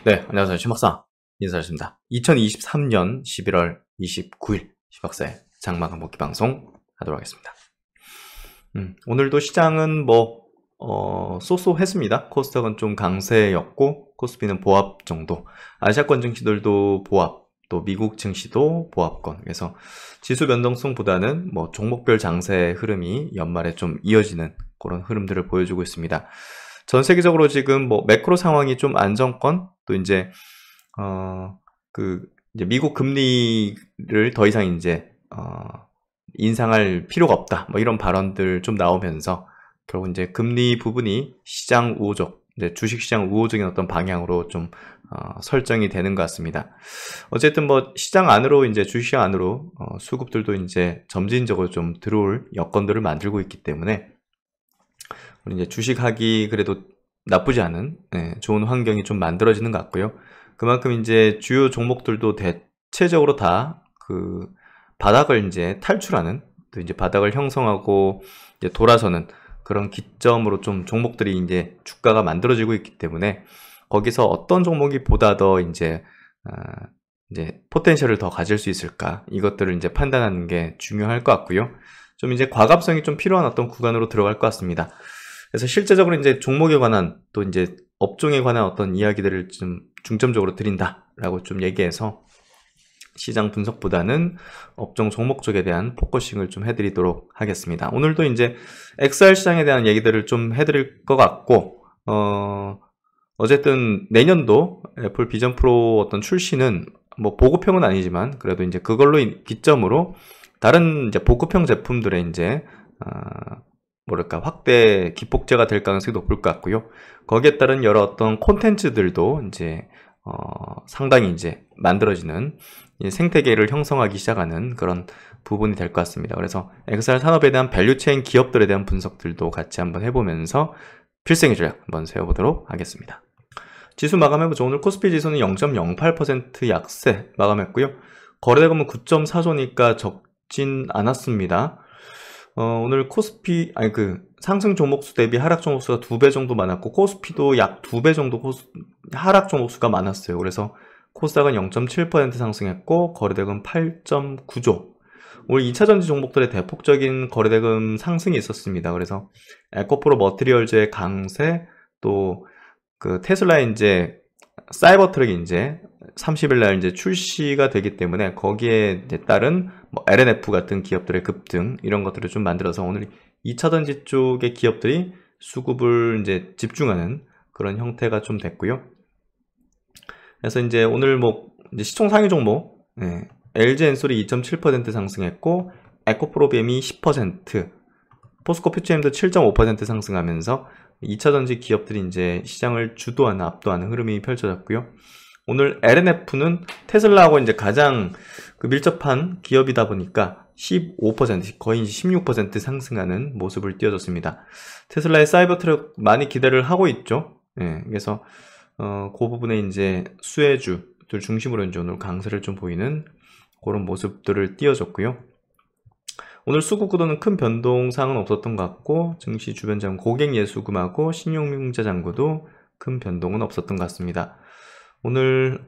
네, 안녕하세요. 신박사 인사드립니다. 2023년 11월 29일 신박사의 장마감 복귀 방송 하도록 하겠습니다. 오늘도 시장은 쏘쏘했습니다. 코스닥은 좀 강세였고 코스피는 보합 정도, 아시아권 증시들도 보합, 또 미국 증시도 보합권. 그래서 지수 변동성보다는 종목별 장세 흐름이 연말에 좀 이어지는 그런 흐름들을 보여주고 있습니다. 전 세계적으로 지금 매크로 상황이 좀 안정권, 또 이제 미국 금리를 더 이상 인상할 필요가 없다, 이런 발언들 좀 나오면서 결국 이제 금리 부분이 시장 우호적, 이제 주식시장 우호적인 어떤 방향으로 좀 설정이 되는 것 같습니다. 어쨌든 시장 안으로, 이제 주식시장 안으로 수급들도 이제 점진적으로 좀 들어올 여건들을 만들고 있기 때문에 우리 이제 주식하기 그래도 나쁘지 않은, 좋은 환경이 좀 만들어지는 것 같고요. 그만큼 이제 주요 종목들도 대체적으로 다 그 바닥을 이제 탈출하는, 또 이제 바닥을 형성하고 이제 돌아서는 그런 기점으로 좀 종목들이 이제 주가가 만들어지고 있기 때문에 거기서 어떤 종목이 보다 더 이제 포텐셜을 더 가질 수 있을까, 이것들을 이제 판단하는 게 중요할 것 같고요. 좀 이제 과감성이 좀 필요한 어떤 구간으로 들어갈 것 같습니다. 그래서 실제적으로 이제 종목에 관한, 또 이제 업종에 관한 어떤 이야기들을 좀 중점적으로 드린다라고 좀 얘기해서 시장 분석보다는 업종 종목 쪽에 대한 포커싱을 좀 해드리도록 하겠습니다. 오늘도 이제 XR 시장에 대한 얘기들을 좀 해드릴 것 같고, 어쨌든 내년도 애플 비전 프로 어떤 출시는 보급형은 아니지만 그래도 이제 그걸로 기점으로 다른 이제 보급형 제품들의 이제 확대 기폭제가 될 가능성이 높을 것 같고요. 거기에 따른 여러 어떤 콘텐츠들도 이제 상당히 이제 만들어지는 생태계를 형성하기 시작하는 그런 부분이 될 것 같습니다. 그래서 XR 산업에 대한 밸류체인 기업들에 대한 분석들도 같이 한번 해보면서 필승의 전략 한번 세워보도록 하겠습니다. 지수 마감해보죠. 오늘 코스피 지수는 0.08% 약세 마감했고요. 거래대금은 9.4조니까 적진 않았습니다. 오늘 코스피, 상승 종목수 대비 하락 종목수가 2배 정도 많았고, 코스피도 약 2배 정도 하락 종목수가 많았어요. 그래서 코스닥은 0.7% 상승했고, 거래대금 8.9조. 오늘 2차전지 종목들의 대폭적인 거래대금 상승이 있었습니다. 그래서 에코프로 머티리얼즈의 강세, 또 테슬라의 이제 사이버 트럭이 이제 30일날 이제 출시가 되기 때문에 거기에 이제 따른 LNF 같은 기업들의 급등, 이런 것들을 좀 만들어서 오늘 2차전지 쪽의 기업들이 수급을 이제 집중하는 그런 형태가 좀 됐고요. 그래서 이제 오늘 이제 시총 상위 종목, LG 엔솔이 2.7% 상승했고, 에코프로비엠이 10%, 포스코 퓨처엠도 7.5% 상승하면서 2차전지 기업들이 이제 시장을 주도하는, 압도하는 흐름이 펼쳐졌고요. 오늘 LNF는 테슬라하고 이제 가장 밀접한 기업이다 보니까 15%, 거의 16% 상승하는 모습을 띄워줬습니다. 테슬라의 사이버 트럭 많이 기대를 하고 있죠. 그래서 그 부분에 이제 수혜주들 중심으로 이제 오늘 강세를 좀 보이는 그런 모습들을 띄워줬고요. 오늘 수급 구도는 큰 변동사항은 없었던 것 같고, 증시 주변 자금 고객 예수금하고 신용융자 잔고도 큰 변동은 없었던 것 같습니다. 오늘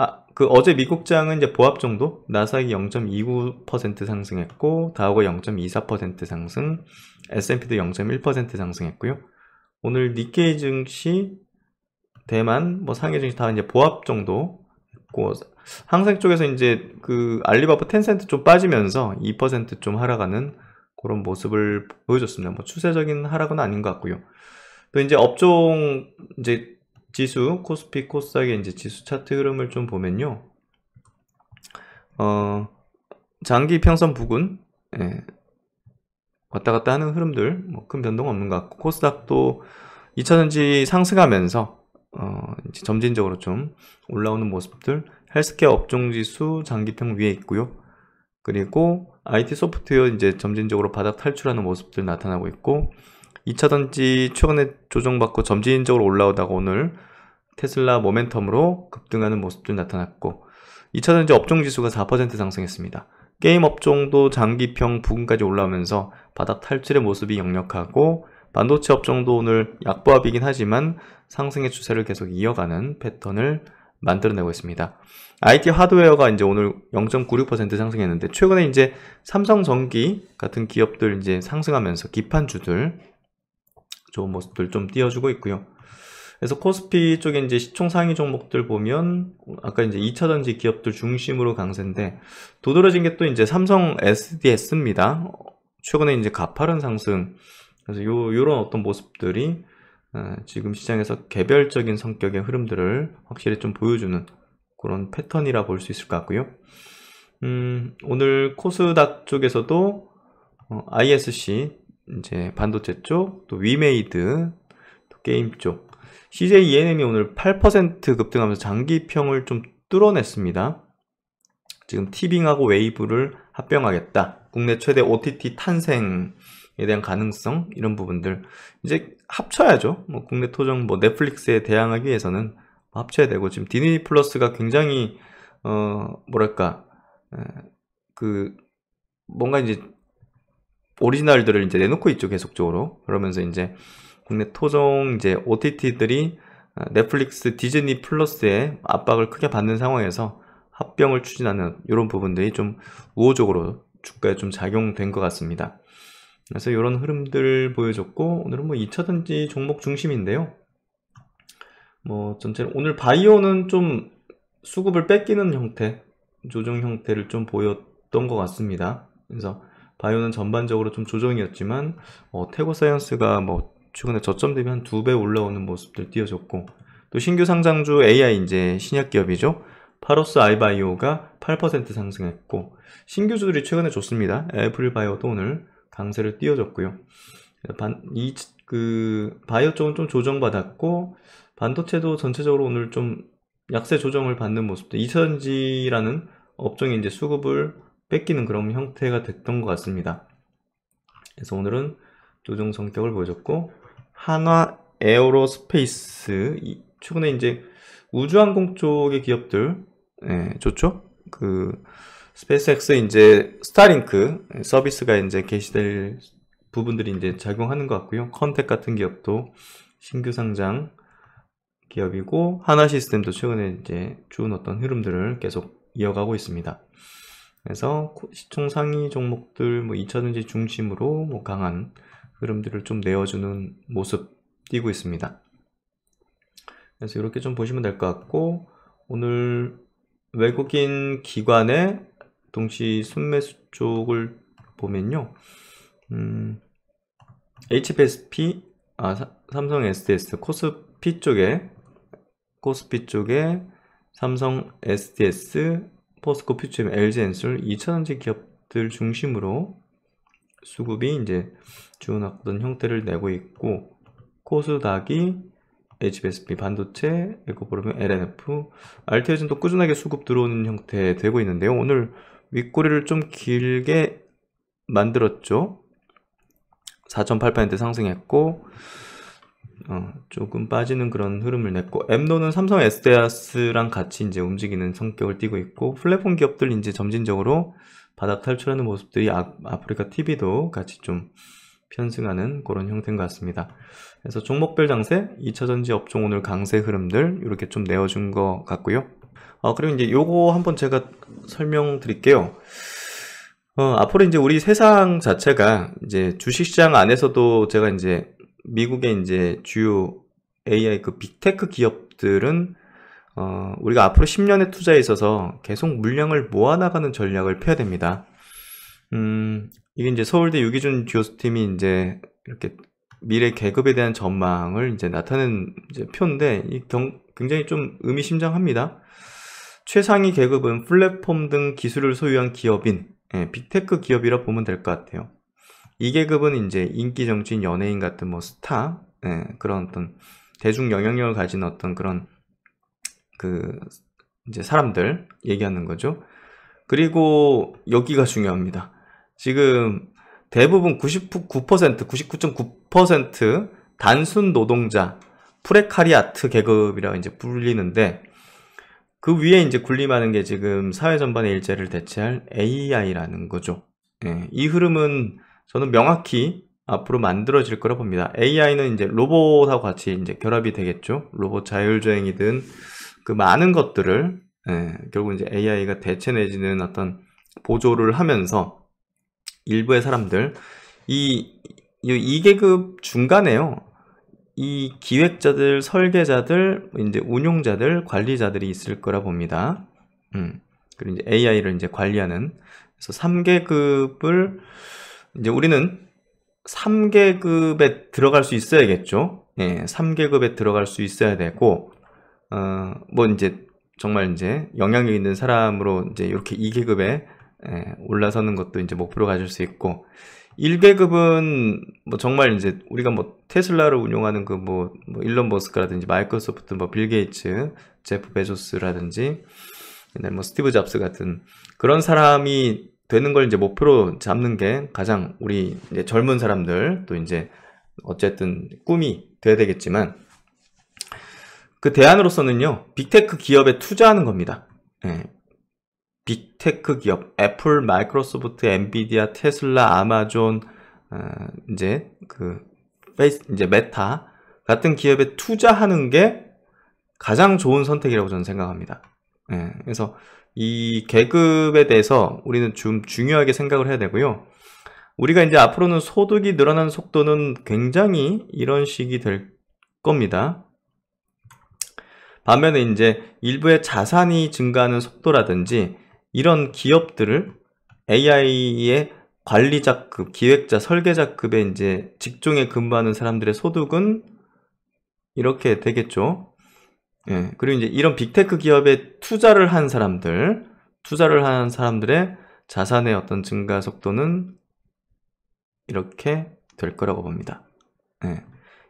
어제 미국장은 이제 보합 정도, 나스닥이 0.29% 상승했고, 다우가 0.24% 상승, S&P도 0.1% 상승했고요. 오늘 니케이 증시, 대만, 상해 증시 다 이제 보합 정도 했고, 항생 쪽에서 이제 알리바바 텐센트 좀 빠지면서 2% 좀 하락하는 그런 모습을 보여줬습니다. 추세적인 하락은 아닌 것 같고요. 또 이제 업종 이제 지수, 코스피, 코스닥의 이제 지수 차트 흐름을 좀 보면요. 장기 평선 부근, 왔다 갔다 하는 흐름들, 큰 변동 없는 것 같고, 코스닥도 2차전지 상승하면서, 이제 점진적으로 좀 올라오는 모습들, 헬스케어 업종 지수 장기평 위에 있고요. 그리고 IT 소프트웨어 이제 점진적으로 바닥 탈출하는 모습들 나타나고 있고, 2차전지 최근에 조정받고 점진적으로 올라오다가 오늘 테슬라 모멘텀으로 급등하는 모습들 나타났고, 2차전지 업종 지수가 4% 상승했습니다. 게임 업종도 장기평 부근까지 올라오면서 바닥 탈출의 모습이 역력하고, 반도체 업종도 오늘 약보합이긴 하지만 상승의 추세를 계속 이어가는 패턴을 만들어내고 있습니다. IT 하드웨어가 이제 오늘 0.96% 상승했는데, 최근에 이제 삼성전기 같은 기업들 이제 상승하면서 기판주들 좋은 모습들 좀 띄워주고 있고요. 그래서 코스피 쪽에 이제 시총 상위 종목들 보면 아까 이제 2차전지 기업들 중심으로 강세인데, 도드라진 게 또 이제 삼성 SDS입니다. 최근에 이제 가파른 상승. 그래서 요런 어떤 모습들이 지금 시장에서 개별적인 성격의 흐름들을 확실히 좀 보여주는 그런 패턴이라 볼 수 있을 것 같고요. 오늘 코스닥 쪽에서도 ISC 이제 반도체 쪽, 또 위메이드, 또 게임 쪽, CJ ENM이 오늘 8% 급등하면서 장기평을 좀 뚫어냈습니다. 지금 티빙하고 웨이브를 합병하겠다. 국내 최대 OTT 탄생에 대한 가능성, 이런 부분들 이제 합쳐야죠. 뭐 국내 토종 뭐 넷플릭스에 대항하기 위해서는 합쳐야 되고, 지금 디즈니 플러스가 굉장히 뭐랄까 뭔가 이제 오리지널들을 이제 내놓고 있죠, 계속적으로. 그러면서 이제 국내 토종 이제 OTT들이 넷플릭스, 디즈니 플러스의 압박을 크게 받는 상황에서 합병을 추진하는 이런 부분들이 좀 우호적으로 주가에 좀 작용된 것 같습니다. 그래서 이런 흐름들 보여줬고, 오늘은 뭐 2차전지 종목 중심인데요. 뭐 전체로 오늘 바이오는 좀 수급을 뺏기는 형태, 조정 형태를 좀 보였던 것 같습니다. 그래서 바이오는 전반적으로 좀 조정이었지만 태고사이언스가 뭐 최근에 저점 대비 한 2배 올라오는 모습들 띄워줬고, 또 신규 상장주 AI 이제 신약 기업이죠. 파로스 아이바이오가 8% 상승했고, 신규주들이 최근에 좋습니다. 애플바이오도 오늘 강세를 띄워줬고요. 바이오 쪽은 좀 조정받았고, 반도체도 전체적으로 오늘 좀 약세 조정을 받는 모습도, 2차전지라는 업종이 이제 수급을 뺏기는 그런 형태가 됐던 것 같습니다. 그래서 오늘은 조정 성격을 보여줬고, 한화 에어로스페이스, 최근에 이제 우주항공 쪽의 기업들, 좋죠? 스페이스X 이제 스타링크 서비스가 이제 개시될 부분들이 이제 작용하는 것 같고요. 컨택 같은 기업도 신규 상장 기업이고, 하나 시스템도 최근에 이제 좋은 어떤 흐름들을 계속 이어가고 있습니다. 그래서 시총 상위 종목들 뭐 2차전지 중심으로 뭐 강한 흐름들을 좀 내어주는 모습 띄고 있습니다. 그래서 이렇게 좀 보시면 될 것 같고, 오늘 외국인 기관의 동시 순매수 쪽을 보면요, HPSP, 삼성 SDS, 코스피 쪽에 삼성 SDS, 포스코 퓨처엠, LG엔솔, 2차전지 기업들 중심으로 수급이 이제 좋은 어떤 형태를 내고 있고, 코스닥이 HBSP, 반도체, 에코프로면, LNF, 알테오진도 꾸준하게 수급 들어오는 형태 되고 있는데요. 오늘 윗꼬리를 좀 길게 만들었죠. 4.8% 상승했고, 조금 빠지는 그런 흐름을 냈고, 엠노는 삼성 SDS랑 같이 이제 움직이는 성격을 띠고 있고, 플랫폼 기업들 이제 점진적으로 바닥 탈출하는 모습들이 아프리카 TV도 같이 좀 편승하는 그런 형태인 것 같습니다. 그래서 종목별 장세, 2차전지 업종 오늘 강세 흐름들 이렇게 좀 내어준 것 같고요. 그리고 이제 요거 한번 제가 설명드릴게요. 앞으로 이제 우리 세상 자체가 이제 주식시장 안에서도 제가 이제 미국의 이제 주요 AI 빅테크 기업들은 우리가 앞으로 10년의 투자에 있어서 계속 물량을 모아나가는 전략을 펴야 됩니다. 이게 이제 서울대 유기준 지오스팀이 이제 이렇게 미래 계급에 대한 전망을 이제 나타낸 이제 표인데, 굉장히 좀 의미심장합니다. 최상위 계급은 플랫폼 등 기술을 소유한 기업인, 빅테크 기업이라 보면 될 것 같아요. 이 계급은 이제 인기 정치인, 연예인 같은 뭐 스타, 그런 어떤 대중 영향력을 가진 어떤 그런 이제 사람들 얘기하는 거죠. 그리고 여기가 중요합니다. 지금 대부분 99.9% 단순 노동자, 프레카리아트 계급이라고 이제 불리는데, 그 위에 이제 군림하는 게 지금 사회 전반의 일자리를 대체할 AI라는 거죠. 이 흐름은 저는 명확히 앞으로 만들어질 거라 봅니다. AI는 이제 로봇하고 같이 이제 결합이 되겠죠. 로봇 자율주행이든 그 많은 것들을 결국 이제 AI가 대체 내지는 어떤 보조를 하면서 일부의 사람들, 이 2계급 중간에요. 이 기획자들, 설계자들, 이제 운용자들, 관리자들이 있을 거라 봅니다. 그리고 이제 AI를 이제 관리하는. 그래서 3계급을 이제 우리는 3계급에 들어갈 수 있어야겠죠. 3계급에 들어갈 수 있어야 되고, 뭐 이제 정말 이제 영향력 있는 사람으로 이제 이렇게 2계급에 올라서는 것도 이제 목표로 가질 수 있고, 1계급은 뭐 정말 이제 우리가 뭐 테슬라를 운용하는 그 뭐 일론 머스크라든지 마이크로소프트 뭐 빌 게이츠, 제프 베조스라든지 옛날 뭐 스티브 잡스 같은 그런 사람이 되는 걸 이제 목표로 잡는 게 가장 우리 이제 젊은 사람들 또 이제 어쨌든 꿈이 돼야 되겠지만, 그 대안으로서는요, 빅테크 기업에 투자하는 겁니다. 빅테크 기업, 애플, 마이크로소프트, 엔비디아, 테슬라, 아마존, 이제 이제 메타 같은 기업에 투자하는 게 가장 좋은 선택이라고 저는 생각합니다. 그래서 이 계급에 대해서 우리는 좀 중요하게 생각을 해야 되고요. 우리가 이제 앞으로는 소득이 늘어나는 속도는 굉장히 이런 식이 될 겁니다. 반면에 이제 일부의 자산이 증가하는 속도라든지 이런 기업들을 AI의 관리자급, 기획자, 설계자급의 이제 직종에 근무하는 사람들의 소득은 이렇게 되겠죠. 그리고 이제 이런 빅테크 기업에 투자를 한 사람들의 자산의 어떤 증가 속도는 이렇게 될 거라고 봅니다.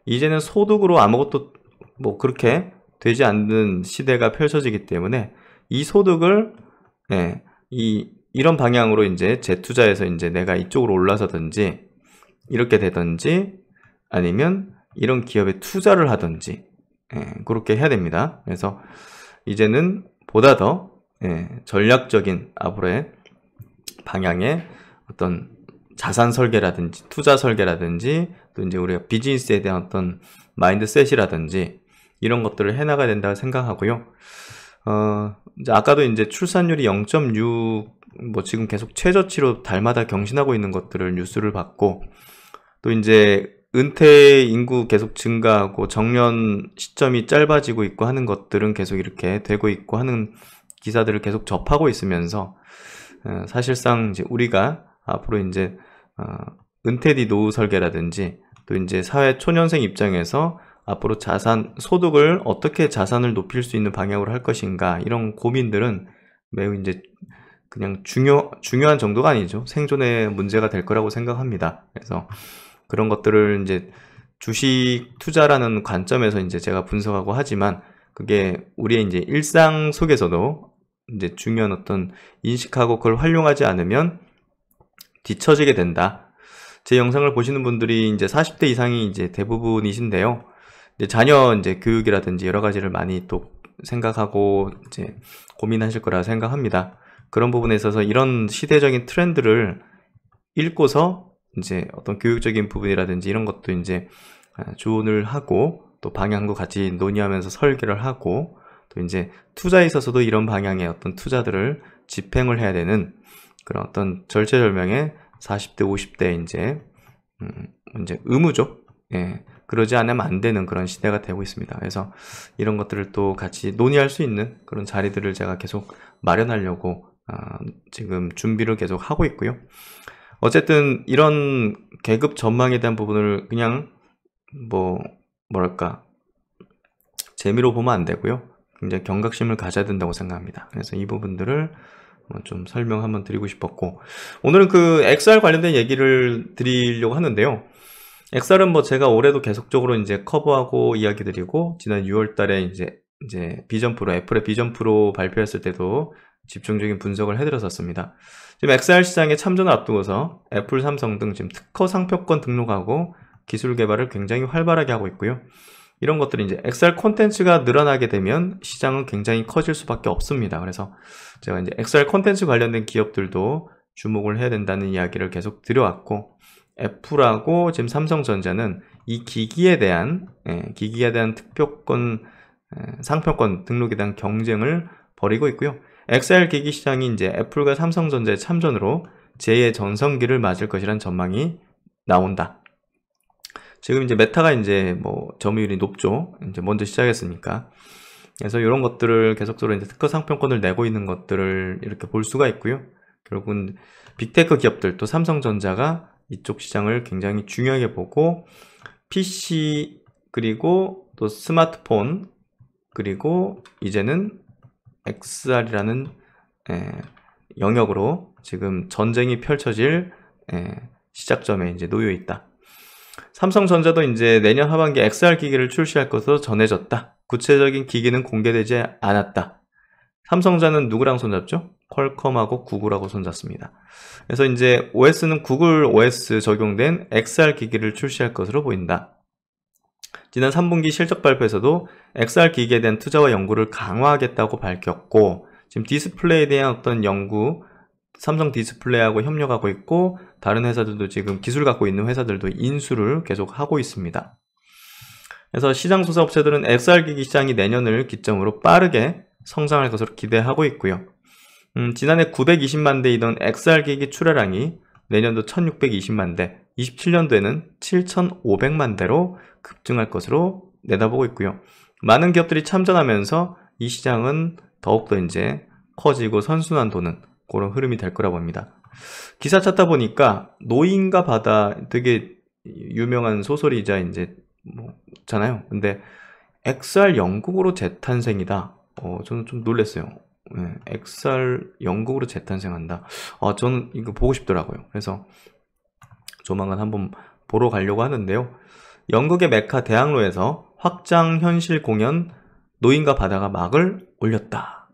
이제는 소득으로 아무것도 뭐 그렇게 되지 않는 시대가 펼쳐지기 때문에 이 소득을 이런 방향으로 이제 재투자해서 이제 내가 이쪽으로 올라서든지 이렇게 되든지 아니면 이런 기업에 투자를 하든지 그렇게 해야 됩니다. 그래서 이제는 보다 더 전략적인 앞으로의 방향의 어떤 자산 설계라든지 투자 설계라든지 또 이제 우리가 비즈니스에 대한 어떤 마인드셋이라든지 이런 것들을 해나가야 된다고 생각하고요. 이제 아까도 이제 출산율이 0.6 뭐 지금 계속 최저치로 달마다 경신하고 있는 것들을 뉴스를 봤고, 또 이제 은퇴 인구 계속 증가하고 정년 시점이 짧아지고 있고 하는 것들은 계속 이렇게 되고 있고 하는 기사들을 계속 접하고 있으면서 사실상 이제 우리가 앞으로 이제 은퇴 뒤 노후 설계라든지 또 이제 사회 초년생 입장에서 앞으로 소득을 어떻게 자산을 높일 수 있는 방향으로 할 것인가, 이런 고민들은 매우 이제 그냥 중요한 정도가 아니죠. 생존의 문제가 될 거라고 생각합니다. 그래서 그런 것들을 이제 주식 투자라는 관점에서 이제 제가 분석하고 하지만, 그게 우리의 이제 일상 속에서도 이제 중요한 어떤 인식하고 그걸 활용하지 않으면 뒤처지게 된다. 제 영상을 보시는 분들이 이제 40대 이상이 이제 대부분이신데요. 이제 자녀 이제 교육이라든지 여러 가지를 많이 또 생각하고 이제 고민하실 거라 생각합니다. 그런 부분에 있어서 이런 시대적인 트렌드를 읽고서 이제 어떤 교육적인 부분이라든지 이런 것도 이제 조언을 하고 또 방향도 같이 논의하면서 설계를 하고, 또 이제 투자에 있어서도 이런 방향의 어떤 투자들을 집행을 해야 되는 그런 어떤 절체절명의 40대, 50대 이제 의무죠. 그러지 않으면 안 되는 그런 시대가 되고 있습니다. 그래서 이런 것들을 또 같이 논의할 수 있는 그런 자리들을 제가 계속 마련하려고 지금 준비를 계속 하고 있고요. 어쨌든 이런 계급 전망에 대한 부분을 그냥 뭐랄까 재미로 보면 안 되고요. 굉장히 경각심을 가져야 된다고 생각합니다. 그래서 이 부분들을 좀 설명 한번 드리고 싶었고, 오늘은 그 XR 관련된 얘기를 드리려고 하는데요. XR은 뭐 제가 올해도 계속적으로 이제 커버하고 이야기 드리고, 지난 6월 달에 이제 비전 프로, 애플의 비전 프로 발표했을 때도 집중적인 분석을 해드렸었습니다. 지금 XR 시장에 참전을 앞두고서 애플, 삼성 등 지금 특허 상표권 등록하고 기술 개발을 굉장히 활발하게 하고 있고요. 이런 것들이 이제 XR 콘텐츠가 늘어나게 되면 시장은 굉장히 커질 수밖에 없습니다. 그래서 제가 이제 XR 콘텐츠 관련된 기업들도 주목을 해야 된다는 이야기를 계속 드려왔고, 애플하고 지금 삼성전자는 이 기기에 대한 특허권 상표권 등록에 대한 경쟁을 벌이고 있고요. XR 기기 시장이 이제 애플과 삼성전자의 참전으로 제2의 전성기를 맞을 것이란 전망이 나온다. 지금 이제 메타가 이제 뭐 점유율이 높죠. 이제 먼저 시작했으니까. 그래서 이런 것들을 계속적으로 이제 특허 상표권을 내고 있는 것들을 이렇게 볼 수가 있고요. 결국은 빅테크 기업들 또 삼성전자가 이쪽 시장을 굉장히 중요하게 보고 PC 그리고 또 스마트폰 그리고 이제는 XR이라는 영역으로 지금 전쟁이 펼쳐질 시작점에 이제 놓여 있다. 삼성전자도 이제 내년 하반기에 XR 기기를 출시할 것으로 전해졌다. 구체적인 기기는 공개되지 않았다. 삼성전자는 누구랑 손잡죠? 퀄컴하고 구글하고 손잡습니다. 그래서 이제 OS는 구글 OS 적용된 XR 기기를 출시할 것으로 보인다. 지난 3분기 실적 발표에서도 XR 기기에 대한 투자와 연구를 강화하겠다고 밝혔고, 지금 디스플레이에 대한 어떤 연구, 삼성 디스플레이하고 협력하고 있고, 다른 회사들도 지금 기술 갖고 있는 회사들도 인수를 계속 하고 있습니다. 그래서 시장 조사 업체들은 XR 기기 시장이 내년을 기점으로 빠르게 성장할 것으로 기대하고 있고요. 지난해 920만 대이던 XR 기기 출하량이 내년도 1620만 대, 27년도에는 7500만 대로 급증할 것으로 내다보고 있고요. 많은 기업들이 참전하면서 이 시장은 더욱더 이제 커지고 선순환 도는 그런 흐름이 될 거라고 봅니다. 기사 찾다 보니까 노인과 바다 되게 유명한 소설이자 이제 잖아요. 근데 XR 영국으로 재탄생이다. 저는 좀 놀랐어요. 네, XR 영국으로 재탄생한다. 저는 이거 보고 싶더라고요. 그래서 조만간 한번 보러 가려고 하는데요. 영국의 메카 대학로에서 확장 현실 공연 노인과 바다가 막을 올렸다.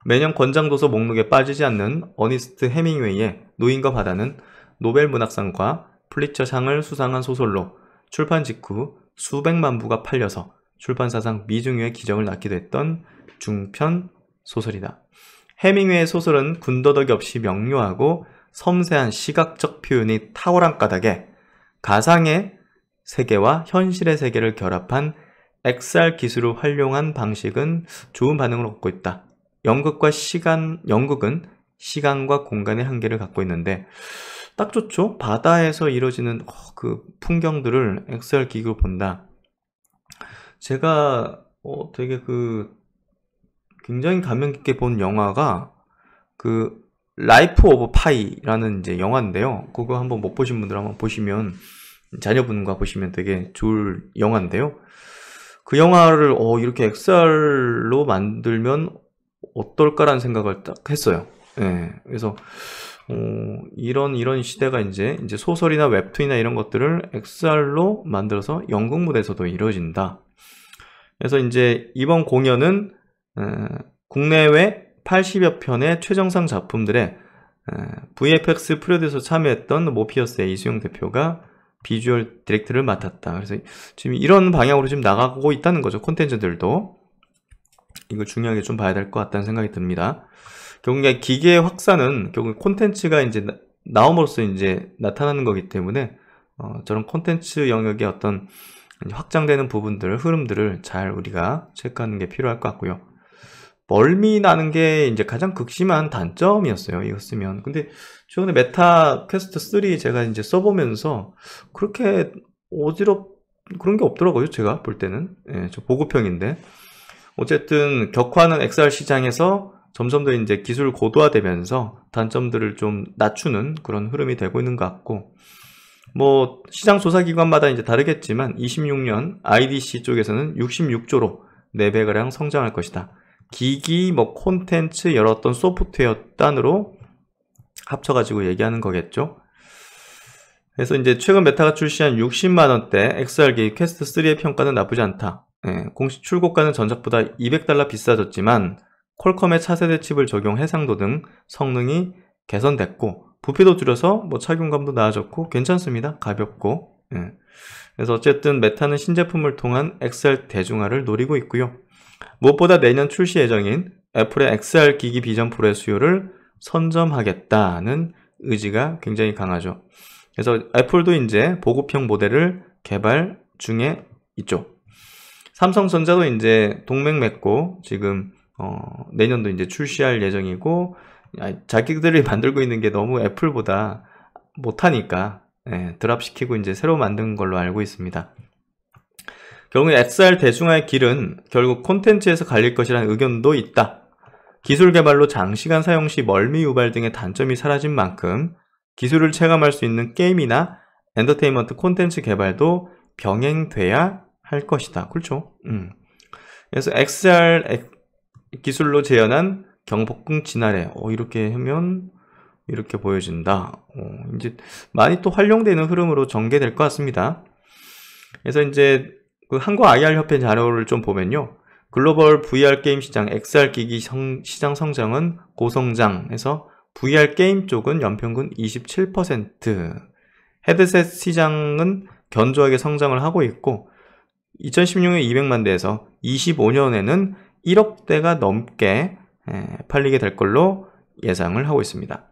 매년 권장도서 목록에 빠지지 않는 어니스트 해밍웨이의 노인과 바다는 노벨 문학상과 플리처상을 수상한 소설로 출판 직후 수백만 부가 팔려서 출판사상 미중유의 기적을 낳기도 했던 중편 소설이다. 해밍웨이의 소설은 군더더기 없이 명료하고 섬세한 시각적 표현이 탁월한 까닭에 가상의 세계와 현실의 세계를 결합한 XR 기술을 활용한 방식은 좋은 반응을 얻고 있다. 영국은 시간과 공간의 한계를 갖고 있는데 딱 좋죠. 바다에서 이루어지는 그 풍경들을 XR 기기로 본다. 제가 되게 굉장히 감명 깊게 본 영화가 라이프 오브 파이라는 이제 영화인데요. 그거 한번 못 보신 분들 한번 보시면, 자녀분과 보시면 되게 좋을 영화인데요. 그 영화를 이렇게 XR로 만들면 어떨까라는 생각을 딱 했어요. 예. 그래서 이런 시대가 이제 소설이나 웹툰이나 이런 것들을 XR로 만들어서 연극 무대에서도 이루어진다. 그래서 이제 이번 공연은 국내외 80여 편의 최정상 작품들에 VFX 프로듀서 참여했던 모피어스의 이수영 대표가 비주얼 디렉터를 맡았다. 그래서 지금 이런 방향으로 지금 나가고 있다는 거죠. 콘텐츠들도. 이걸 중요하게 좀 봐야 될 것 같다는 생각이 듭니다. 결국 기계의 확산은 결국 콘텐츠가 이제 나옴으로써 이제 나타나는 거기 때문에 저런 콘텐츠 영역의 어떤 확장되는 부분들, 흐름들을 잘 우리가 체크하는 게 필요할 것 같고요. 멀미 나는 게 이제 가장 극심한 단점이었어요. 이거 쓰면. 근데 최근에 메타 퀘스트 3 제가 이제 써보면서 그렇게 그런 게 없더라고요. 제가 볼 때는. 예, 저 보급형인데. 어쨌든 격화하는 XR 시장에서 점점 더 이제 기술 고도화되면서 단점들을 좀 낮추는 그런 흐름이 되고 있는 것 같고, 시장 조사 기관마다 이제 다르겠지만 26년 IDC 쪽에서는 66조로 4배가량 성장할 것이다. 기기, 콘텐츠, 여러 어떤 소프트웨어 단으로 합쳐가지고 얘기하는 거겠죠. 그래서 이제 최근 메타가 출시한 60만원대 XR기 퀘스트 3의 평가는 나쁘지 않다. 공식 출고가는 전작보다 $200 비싸졌지만 퀄컴의 차세대 칩을 적용 해상도 등 성능이 개선됐고 부피도 줄여서 착용감도 나아졌고 괜찮습니다. 가볍고. 그래서 어쨌든 메타는 신제품을 통한 XR 대중화를 노리고 있고요. 무엇보다 내년 출시 예정인 애플의 XR 기기 비전 프로의 수요를 선점하겠다는 의지가 굉장히 강하죠. 그래서 애플도 이제 보급형 모델을 개발 중에 있죠. 삼성전자도 이제 동맹 맺고 지금 내년도 이제 출시할 예정이고, 자기들이 만들고 있는 게 너무 애플보다 못하니까 드랍시키고 이제 새로 만든 걸로 알고 있습니다. 결국 XR 대중화의 길은 결국 콘텐츠에서 갈릴 것이라는 의견도 있다. 기술 개발로 장시간 사용 시 멀미 유발 등의 단점이 사라진 만큼 기술을 체감할 수 있는 게임이나 엔터테인먼트 콘텐츠 개발도 병행돼야 할 것이다. 그렇죠? 그래서 XR 기술로 재현한 경복궁 진아래. 이렇게 하면 이렇게 보여진다. 이제 많이 또 활용되는 흐름으로 전개될 것 같습니다. 그래서 이제 그 한국 IR 협회 자료를 좀 보면요. 글로벌 VR 게임 시장, XR 기기 시장 성장은 고성장해서 VR 게임 쪽은 연평균 27%, 헤드셋 시장은 견조하게 성장을 하고 있고 2016년 200만 대에서 25년에는 1억 대가 넘게 팔리게 될 걸로 예상을 하고 있습니다.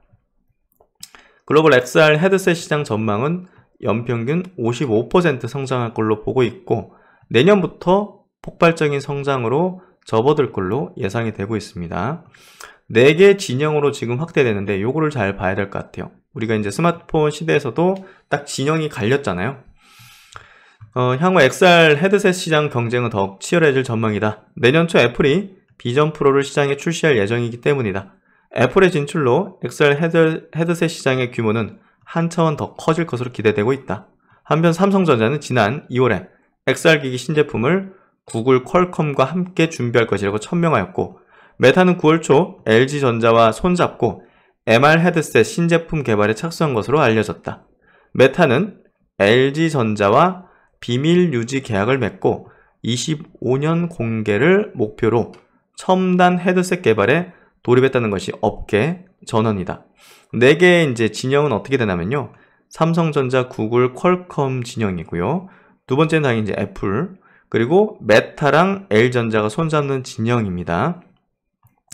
글로벌 XR 헤드셋 시장 전망은 연평균 55% 성장할 걸로 보고 있고 내년부터 폭발적인 성장으로 접어들 걸로 예상이 되고 있습니다. 4개 진영으로 지금 확대되는데 요거를 잘 봐야 될 것 같아요. 우리가 이제 스마트폰 시대에서도 딱 진영이 갈렸잖아요. 향후 XR 헤드셋 시장 경쟁은 더욱 치열해질 전망이다. 내년 초 애플이 비전 프로를 시장에 출시할 예정이기 때문이다. 애플의 진출로 XR 헤드셋 시장의 규모는 한 차원 더 커질 것으로 기대되고 있다. 한편 삼성전자는 지난 2월에 XR 기기 신제품을 구글 퀄컴과 함께 준비할 것이라고 천명하였고 메타는 9월 초 LG전자와 손잡고 MR 헤드셋 신제품 개발에 착수한 것으로 알려졌다. 메타는 LG전자와 비밀 유지 계약을 맺고 25년 공개를 목표로 첨단 헤드셋 개발에 돌입했다는 것이 업계 전언이다. 4개의 이제 진영은 어떻게 되냐면요. 삼성전자, 구글, 퀄컴 진영이고요. 두 번째는 당연히 이제 애플, 그리고 메타랑 L전자가 손잡는 진영입니다.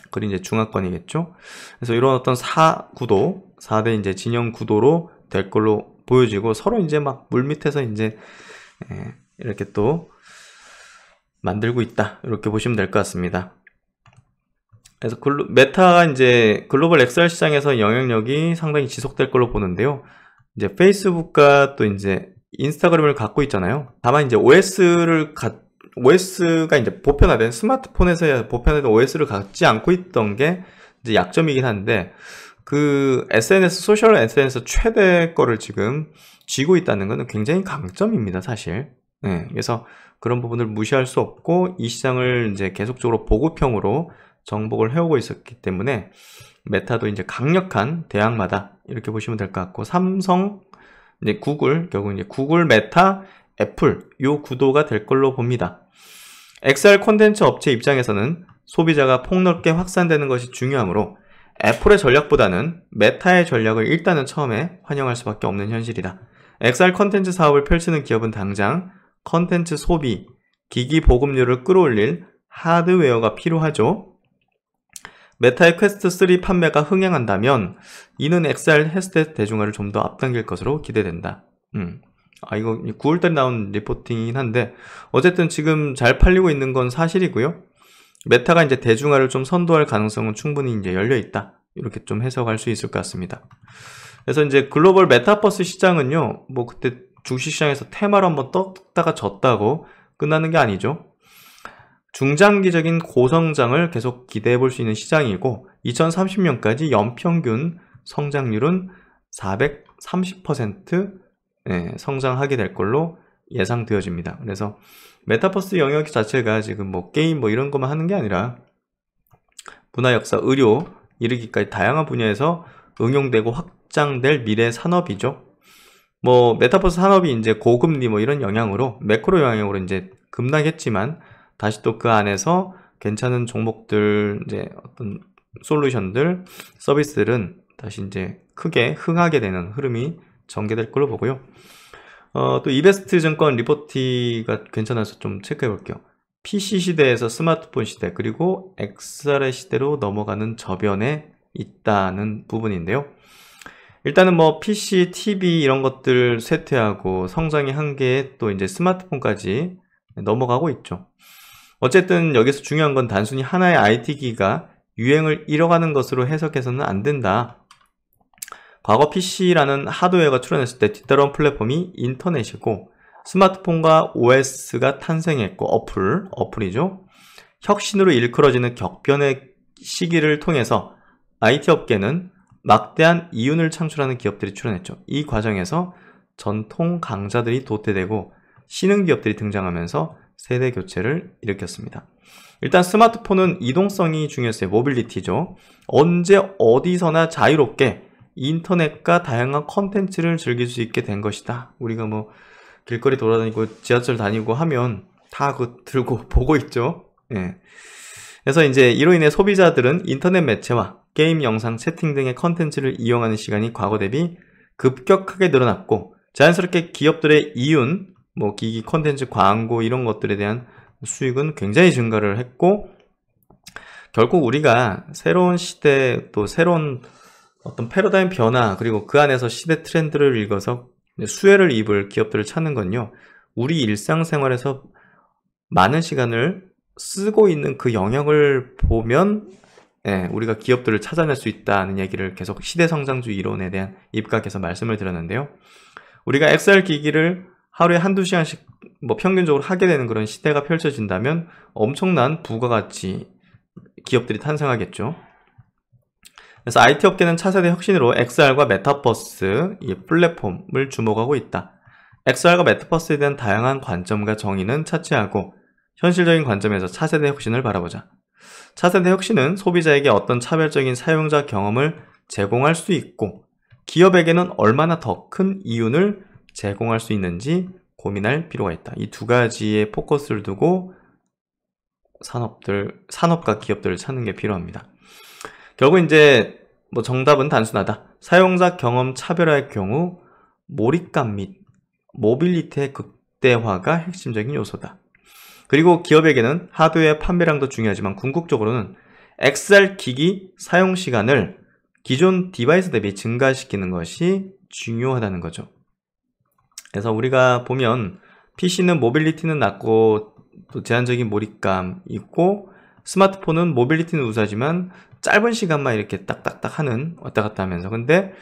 그리고 이제 중화권이겠죠. 그래서 이런 어떤 4대 이제 진영 구도로 될 걸로 보여지고 서로 이제 막 물밑에서 이제 이렇게 또 만들고 있다. 이렇게 보시면 될 것 같습니다. 그래서 메타가 이제 글로벌 XR 시장에서 영향력이 상당히 지속될 걸로 보는데요. 이제 페이스북과 또 이제 인스타그램을 갖고 있잖아요. 다만 이제 OS가 이제 보편화된 스마트폰에서 보편화된 OS를 갖지 않고 있던 게 이제 약점이긴 한데 그 소셜 SNS 최대 거를 지금 쥐고 있다는 것은 굉장히 강점입니다, 사실. 그래서 그런 부분을 무시할 수 없고 이 시장을 이제 계속적으로 보급형으로 정복을 해오고 있었기 때문에 메타도 이제 강력한 대항마다 이렇게 보시면 될 것 같고 삼성, 이제 결국 이제 구글, 메타, 애플 요 구도가 될 걸로 봅니다. XR 콘텐츠 업체 입장에서는 소비자가 폭넓게 확산되는 것이 중요하므로 애플의 전략보다는 메타의 전략을 일단은 처음에 환영할 수밖에 없는 현실이다. XR 콘텐츠 사업을 펼치는 기업은 당장 콘텐츠 소비, 기기 보급률을 끌어올릴 하드웨어가 필요하죠. 메타의 퀘스트 3 판매가 흥행한다면 이는 XR 헤드셋 대중화를 좀 더 앞당길 것으로 기대된다. 이거 9월달에 나온 리포팅이긴 한데 어쨌든 지금 잘 팔리고 있는 건 사실이고요. 메타가 이제 대중화를 좀 선도할 가능성은 충분히 이제 열려 있다. 이렇게 좀 해석할 수 있을 것 같습니다. 그래서 이제 글로벌 메타버스 시장은요, 뭐 그때 주식시장에서 테마로 한번 떴다가 졌다고 끝나는 게 아니죠. 중장기적인 고성장을 계속 기대해 볼 수 있는 시장이고 2030년까지 연평균 성장률은 430% 성장하게 될 걸로 예상되어집니다. 그래서 메타버스 영역 자체가 지금 뭐 게임 뭐 이런 것만 하는 게 아니라 문화, 역사, 의료 이르기까지 다양한 분야에서 응용되고 확장될 미래 산업이죠. 뭐 메타버스 산업이 이제 고금리 뭐 이런 영향으로 매크로 영향으로 이제 급락했지만 다시 또 그 안에서 괜찮은 종목들, 이제 어떤 솔루션들, 서비스들은 다시 이제 크게 흥하게 되는 흐름이 전개될 걸로 보고요. 또 이베스트 증권 리포트가 괜찮아서 좀 체크해 볼게요. PC 시대에서 스마트폰 시대, 그리고 XR의 시대로 넘어가는 저변에 있다는 부분인데요. 일단은 뭐 PC, TV 이런 것들 쇠퇴하고 성장의 한계에 또 이제 스마트폰까지 넘어가고 있죠. 어쨌든 여기서 중요한 건 단순히 하나의 IT기기가 유행을 잃어가는 것으로 해석해서는 안 된다. 과거 PC라는 하드웨어가 출현했을 때 뒤따라온 플랫폼이 인터넷이고 스마트폰과 OS가 탄생했고 어플이죠. 혁신으로 일컬어지는 격변의 시기를 통해서 IT 업계는 막대한 이윤을 창출하는 기업들이 출현했죠. 이 과정에서 전통 강자들이 도태되고 신흥 기업들이 등장하면서 세대 교체를 일으켰습니다. 일단 스마트폰은 이동성이 중요했어요. 모빌리티죠. 언제 어디서나 자유롭게 인터넷과 다양한 컨텐츠를 즐길 수 있게 된 것이다. 우리가 뭐 길거리 돌아다니고 지하철 다니고 하면 다 그거 들고 보고 있죠. 예. 그래서 이제 이로 인해 소비자들은 인터넷 매체와 게임, 영상, 채팅 등의 컨텐츠를 이용하는 시간이 과거 대비 급격하게 늘어났고 자연스럽게 기업들의 이윤, 뭐 기기 컨텐츠 광고 이런 것들에 대한 수익은 굉장히 증가를 했고 결국 우리가 새로운 시대 또 새로운 어떤 패러다임 변화 그리고 그 안에서 시대 트렌드를 읽어서 수혜를 입을 기업들을 찾는 건요. 우리 일상생활에서 많은 시간을 쓰고 있는 그 영역을 보면 우리가 기업들을 찾아낼 수 있다는 얘기를 계속 시대성장주의 이론에 대한 입각해서 말씀을 드렸는데요. 우리가 XR 기기를 하루에 한두 시간씩 뭐 평균적으로 하게 되는 그런 시대가 펼쳐진다면 엄청난 부가가치 기업들이 탄생하겠죠. 그래서 IT 업계는 차세대 혁신으로 XR과 메타버스 이 플랫폼을 주목하고 있다. XR과 메타버스에 대한 다양한 관점과 정의는 차치하고 현실적인 관점에서 차세대 혁신을 바라보자. 차세대 혁신은 소비자에게 어떤 차별적인 사용자 경험을 제공할 수 있고 기업에게는 얼마나 더 큰 이윤을 제공할 수 있는지 고민할 필요가 있다. 이 두 가지의 포커스를 두고 산업과 기업들을 찾는 게 필요합니다. 결국 이제 뭐 정답은 단순하다. 사용자 경험 차별화의 경우 몰입감 및 모빌리티의 극대화가 핵심적인 요소다. 그리고 기업에게는 하드웨어 판매량도 중요하지만 궁극적으로는 XR 기기 사용 시간을 기존 디바이스 대비 증가시키는 것이 중요하다는 거죠. 그래서 우리가 보면 PC는 모빌리티는 낮고 또 제한적인 몰입감 있고 스마트폰은 모빌리티는 우수하지만 짧은 시간만 이렇게 딱딱딱 하는 왔다 갔다 하면서 근데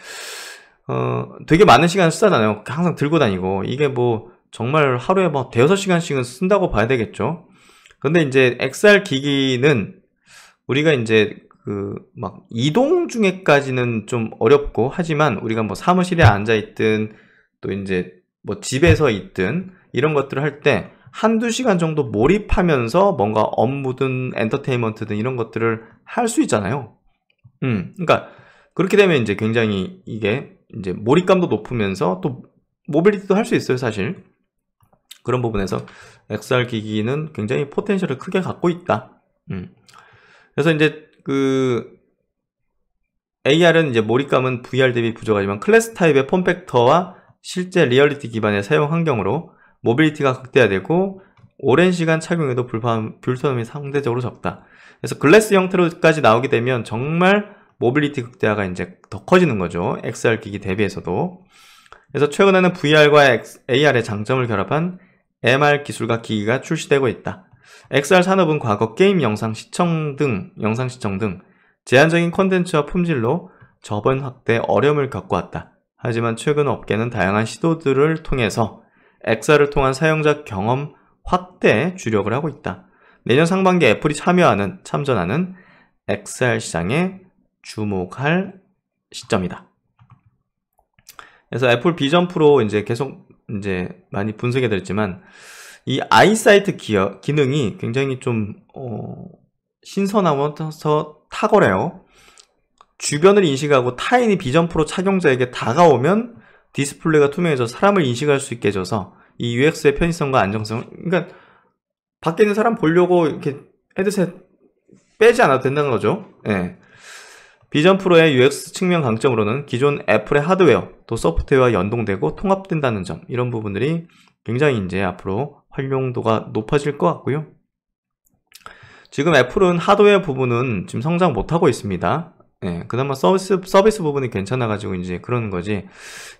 되게 많은 시간을 쓰잖아요. 항상 들고 다니고 이게 뭐 정말 하루에 뭐 대여섯 시간씩은 쓴다고 봐야 되겠죠. 근데 이제 XR 기기는 우리가 이제 그 막 이동 중에까지는 좀 어렵고 하지만 우리가 뭐 사무실에 앉아 있든 또 이제 뭐 집에서 있든 이런 것들을 할 때 한두 시간 정도 몰입하면서 뭔가 업무든 엔터테인먼트든 이런 것들을 할 수 있잖아요. 그러니까 그렇게 되면 이제 굉장히 이게 이제 몰입감도 높으면서 또 모빌리티도 할 수 있어요, 사실. 그런 부분에서 XR 기기는 굉장히 포텐셜을 크게 갖고 있다. 그래서 이제 그 AR은 이제 몰입감은 VR 대비 부족하지만 클래스 타입의 폼팩터와 실제 리얼리티 기반의 사용 환경으로 모빌리티가 극대화되고 오랜 시간 착용해도 불편함이 상대적으로 적다. 그래서 글래스 형태로까지 나오게 되면 정말 모빌리티 극대화가 이제 더 커지는 거죠. XR 기기 대비해서도. 그래서 최근에는 VR과 AR의 장점을 결합한 MR 기술과 기기가 출시되고 있다. XR 산업은 과거 게임 영상 시청 등 제한적인 콘텐츠와 품질로 저변 확대 어려움을 겪어왔다. 하지만 최근 업계는 다양한 시도들을 통해서 XR을 통한 사용자 경험 확대에 주력을 하고 있다. 내년 상반기 애플이 참전하는 XR 시장에 주목할 시점이다. 그래서 애플 비전 프로 이제 계속 이제 많이 분석해 드렸지만 이 아이사이트 기능이 굉장히 좀 신선하면서 탁월해요. 주변을 인식하고 타인이 비전 프로 착용자에게 다가오면 디스플레이가 투명해져 사람을 인식할 수 있게 해줘서 이 UX의 편의성과 안정성, 그러니까 밖에 있는 사람 보려고 이렇게 헤드셋 빼지 않아도 된다는 거죠. 예. 비전 프로의 UX 측면 강점으로는 기존 애플의 하드웨어 또 소프트웨어와 연동되고 통합된다는 점, 이런 부분들이 굉장히 이제 앞으로 활용도가 높아질 것 같고요. 지금 애플은 하드웨어 부분은 지금 성장 못하고 있습니다. 예, 그나마 서비스 부분이 괜찮아가지고 이제 그러는 거지.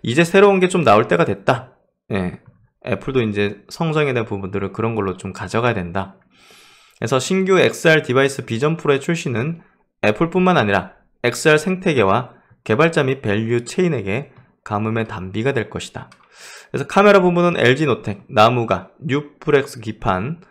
이제 새로운 게 좀 나올 때가 됐다. 예. 애플도 이제 성장에 대한 부분들을 그런 걸로 좀 가져가야 된다. 그래서 신규 XR 디바이스 비전 프로의 출시는 애플뿐만 아니라 XR 생태계와 개발자 및 밸류 체인에게 가뭄의 단비가 될 것이다. 그래서 카메라 부분은 LG 노텍, 나무가, 뉴프렉스 기판,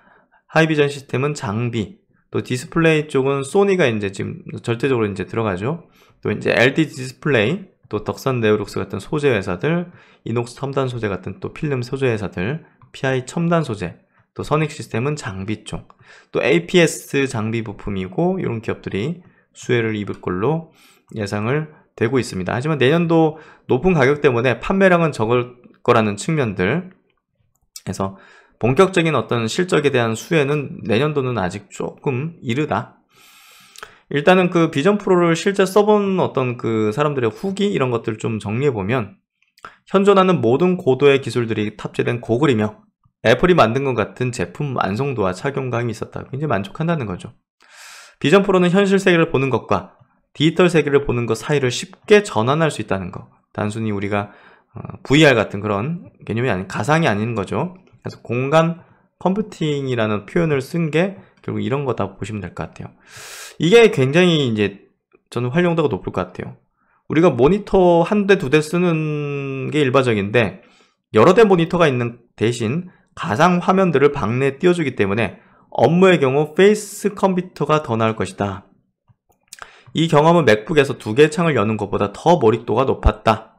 하이비전 시스템은 장비, 또 디스플레이 쪽은 소니가 이제 지금 절대적으로 이제 들어가죠. 또 이제 LD 디스플레이, 또 덕산 네오룩스 같은 소재 회사들, 이녹스 첨단 소재 같은 또 필름 소재 회사들, PI 첨단 소재, 또 선익 시스템은 장비 쪽, 또 APS 장비 부품이고 이런 기업들이 수혜를 입을 걸로 예상을 되고 있습니다. 하지만 내년도 높은 가격 때문에 판매량은 적을 거라는 측면들, 그래서 본격적인 어떤 실적에 대한 수혜는 내년도는 아직 조금 이르다. 일단은 그 비전 프로를 실제 써본 어떤 그 사람들의 후기 이런 것들을 좀 정리해보면 현존하는 모든 고도의 기술들이 탑재된 고글이며 애플이 만든 것 같은 제품 완성도와 착용감이 있었다. 굉장히 만족한다는 거죠. 비전 프로는 현실 세계를 보는 것과 디지털 세계를 보는 것 사이를 쉽게 전환할 수 있다는 것. 단순히 우리가 VR 같은 그런 개념이 아닌, 가상이 아닌 거죠. 그래서 공간 컴퓨팅이라는 표현을 쓴 게 결국 이런 거다 보시면 될 것 같아요. 이게 굉장히 이제 저는 활용도가 높을 것 같아요. 우리가 모니터 한 대, 두 대 쓰는 게 일반적인데 여러 대 모니터가 있는 대신 가상 화면들을 방내에 띄워주기 때문에 업무의 경우 페이스 컴퓨터가 더 나을 것이다. 이 경험은 맥북에서 두 개의 창을 여는 것보다 더 몰입도가 높았다.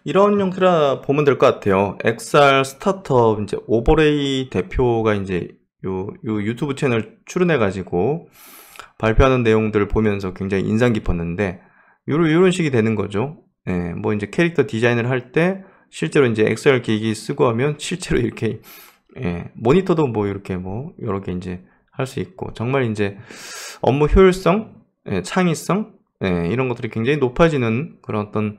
이런 형태라 보면 될 것 같아요. XR 스타트업 이제 오버레이 대표가 이제 요 유튜브 채널 출연해가지고 발표하는 내용들을 보면서 굉장히 인상 깊었는데 요런 식이 되는 거죠. 예, 뭐 이제 캐릭터 디자인을 할 때 실제로 이제 XR 기기 쓰고 하면 실제로 이렇게 모니터도 뭐 이렇게 뭐 여러 개 이제 할 수 있고 정말 이제 업무 효율성, 창의성 이런 것들이 굉장히 높아지는 그런 어떤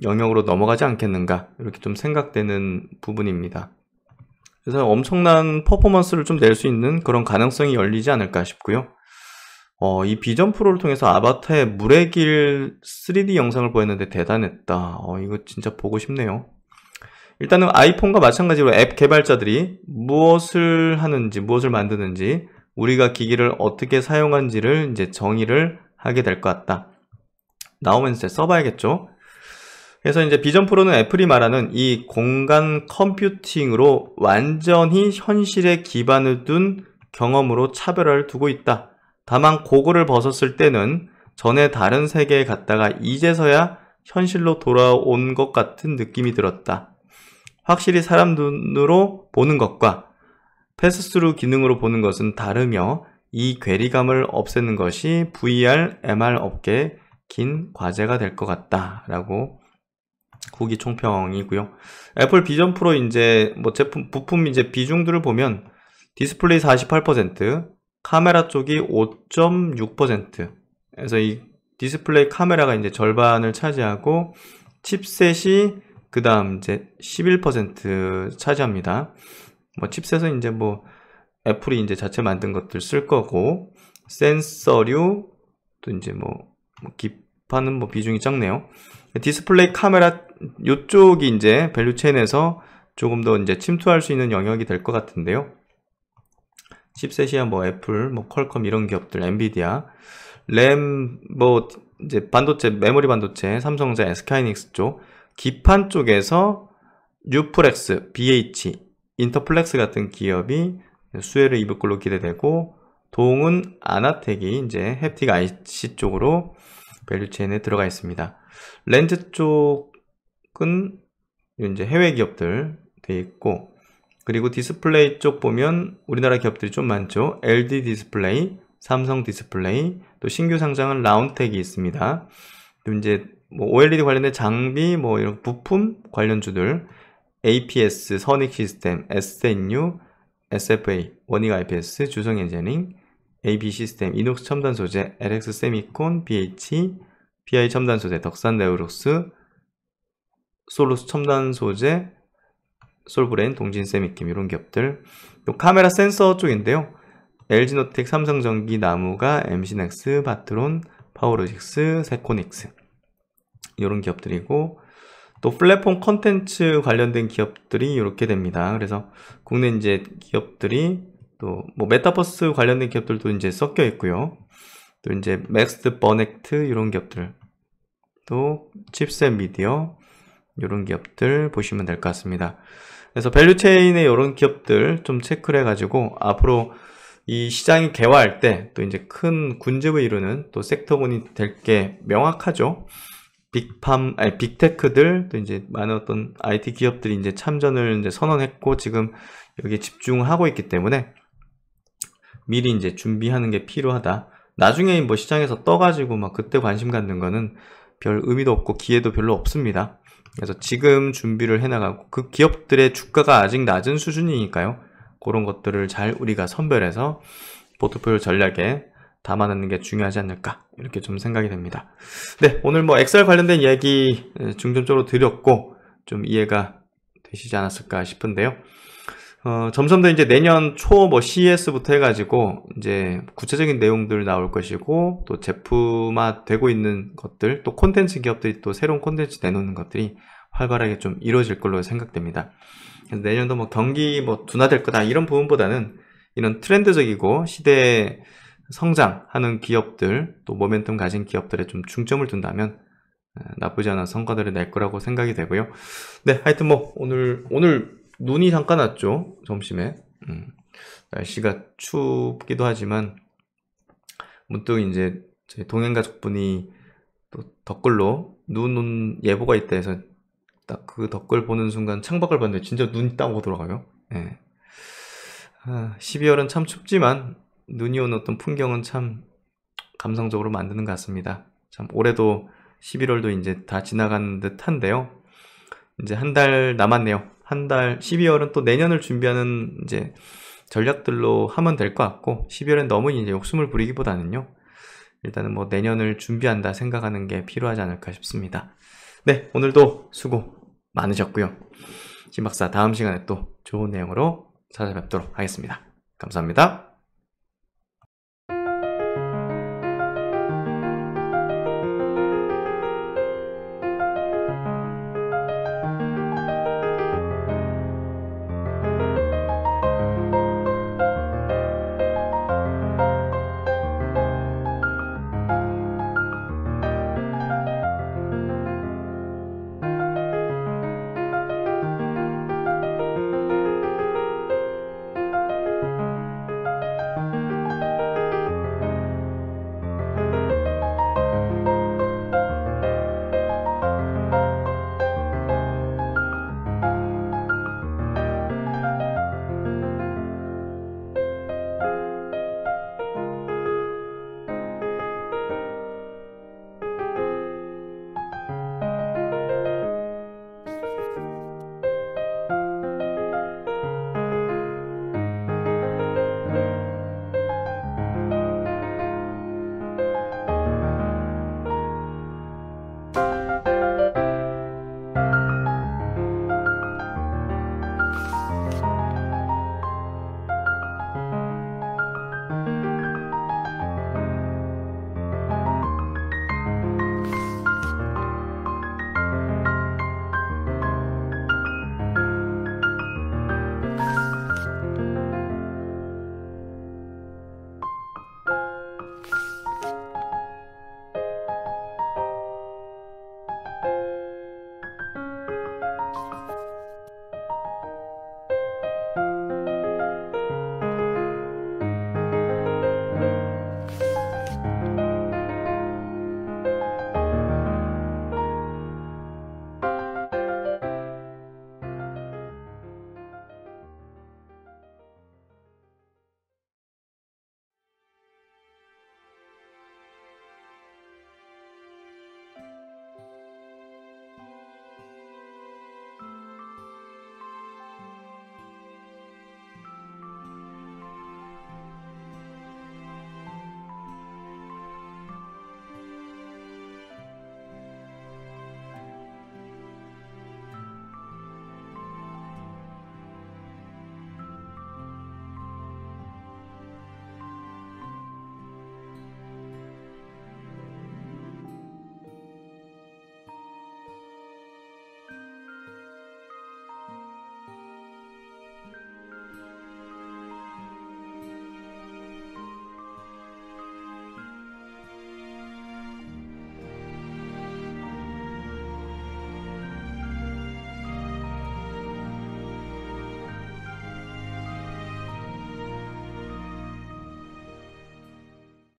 영역으로 넘어가지 않겠는가 이렇게 좀 생각되는 부분입니다. 그래서 엄청난 퍼포먼스를 좀 낼 수 있는 그런 가능성이 열리지 않을까 싶고요. 이 비전 프로를 통해서 아바타의 물의 길 3D 영상을 보였는데 대단했다. 이거 진짜 보고 싶네요. 일단은 아이폰과 마찬가지로 앱 개발자들이 무엇을 하는지, 무엇을 만드는지, 우리가 기기를 어떻게 사용하는지를 이제 정의를 하게 될 것 같다. 나오면 이제 써봐야겠죠. 그래서 이제 비전 프로는 애플이 말하는 이 공간 컴퓨팅으로 완전히 현실에 기반을 둔 경험으로 차별화를 두고 있다. 다만 고글을 벗었을 때는 전에 다른 세계에 갔다가 이제서야 현실로 돌아온 것 같은 느낌이 들었다. 확실히 사람 눈으로 보는 것과 패스스루 기능으로 보는 것은 다르며 이 괴리감을 없애는 것이 VR, MR 업계의 긴 과제가 될 것 같다. 라고 후기 총평이고요. 애플 비전 프로 이제 뭐 제품, 부품 이제 비중들을 보면 디스플레이 48%, 카메라 쪽이 5.6%. 그래서 이 디스플레이 카메라가 이제 절반을 차지하고 칩셋이 그 다음 이제 11% 차지합니다. 뭐 칩셋은 이제 뭐 애플이 이제 자체 만든 것들 쓸 거고 센서류 또 이제 뭐 기판은 뭐 비중이 적네요. 디스플레이 카메라 이쪽이 이제 밸류체인에서 조금 더 이제 침투할 수 있는 영역이 될 것 같은데요. 칩셋이야 뭐 애플, 뭐 퀄컴 이런 기업들, 엔비디아, 램 뭐 이제 반도체, 메모리 반도체, 삼성전자, SK하이닉스 쪽, 기판 쪽에서 뉴프렉스, BH, 인터플렉스 같은 기업이 수혜를 입을 걸로 기대되고, 동은 아나텍이 이제 햅틱 IC 쪽으로 밸류체인에 들어가 있습니다. 렌즈 쪽은 이제 해외 기업들 돼 있고, 그리고 디스플레이 쪽 보면 우리나라 기업들이 좀 많죠. LD 디스플레이, 삼성 디스플레이, 또 신규 상장은 라운텍이 있습니다. 또 이제 뭐 OLED 관련된 장비, 뭐 이런 부품 관련주들, APS, 선익 시스템, SNU, SFA, 원익 IPS, 주성 엔지니어링, AB 시스템, 이녹스 첨단 소재, LX 세미콘, BH, PI 첨단 소재, 덕산 네오룩스, 솔루스 첨단 소재, 솔브레인, 동진 세미킴 이런 기업들. 또 카메라 센서 쪽인데요. LG노텍, 삼성전기, 나무가, MC넥스, 바트론, 파워로직스, 세코닉스 이런 기업들이고, 또 플랫폼 컨텐츠 관련된 기업들이 이렇게 됩니다. 그래서 국내 이제 기업들이 또 뭐 메타버스 관련된 기업들도 이제 섞여 있고요. 또 이제 맥스 버넥트 이런 기업들, 또 칩셋 미디어 이런 기업들 보시면 될 것 같습니다. 그래서 밸류체인의 이런 기업들 좀 체크를 해가지고 앞으로 이 시장이 개화할 때 또 이제 큰 군집을 이루는 또 섹터군이 될 게 명확하죠. 빅테크들 또 이제 많은 어떤 IT 기업들이 이제 참전을 이제 선언했고 지금 여기에 집중하고 있기 때문에 미리 이제 준비하는 게 필요하다. 나중에 뭐 시장에서 떠가지고 막 그때 관심 갖는 거는 별 의미도 없고 기회도 별로 없습니다. 그래서 지금 준비를 해나가고 그 기업들의 주가가 아직 낮은 수준이니까요. 그런 것들을 잘 우리가 선별해서 포트폴리오 전략에 담아놓는 게 중요하지 않을까 이렇게 좀 생각이 됩니다. 네, 오늘 뭐 엑셀 관련된 이야기 중점적으로 드렸고 좀 이해가 되시지 않았을까 싶은데요. 점점 더 이제 내년 초 뭐 CES부터 해가지고 이제 구체적인 내용들 나올 것이고 또 제품화 되고 있는 것들 또 콘텐츠 기업들이 또 새로운 콘텐츠 내놓는 것들이 활발하게 좀 이루어질 걸로 생각됩니다. 내년도 뭐 경기 뭐 둔화될 거다 이런 부분보다는 이런 트렌드적이고 시대에 성장하는 기업들 또 모멘텀 가진 기업들에 좀 중점을 둔다면 나쁘지 않은 성과들을 낼 거라고 생각이 되고요. 네, 하여튼 뭐 오늘 눈이 잠깐 왔죠. 점심에. 날씨가 춥기도 하지만 문득 이제 제 동행 가족분이 또 댓글로 눈 예보가 있다 해서 딱 그 댓글 보는 순간 창밖을 봤는데 진짜 눈이 딱 오더라고요. 예. 12월은 참 춥지만 눈이 오는 어떤 풍경은 참 감성적으로 만드는 것 같습니다. 참 올해도 11월도 이제 다 지나간 듯한데요. 이제 한 달 남았네요. 한 달 12월은 또 내년을 준비하는 이제 전략들로 하면 될 것 같고 12월엔 너무 이제 욕심을 부리기보다는요. 일단은 뭐 내년을 준비한다 생각하는 게 필요하지 않을까 싶습니다. 네, 오늘도 수고 많으셨고요. 신박사 다음 시간에 또 좋은 내용으로 찾아뵙도록 하겠습니다. 감사합니다.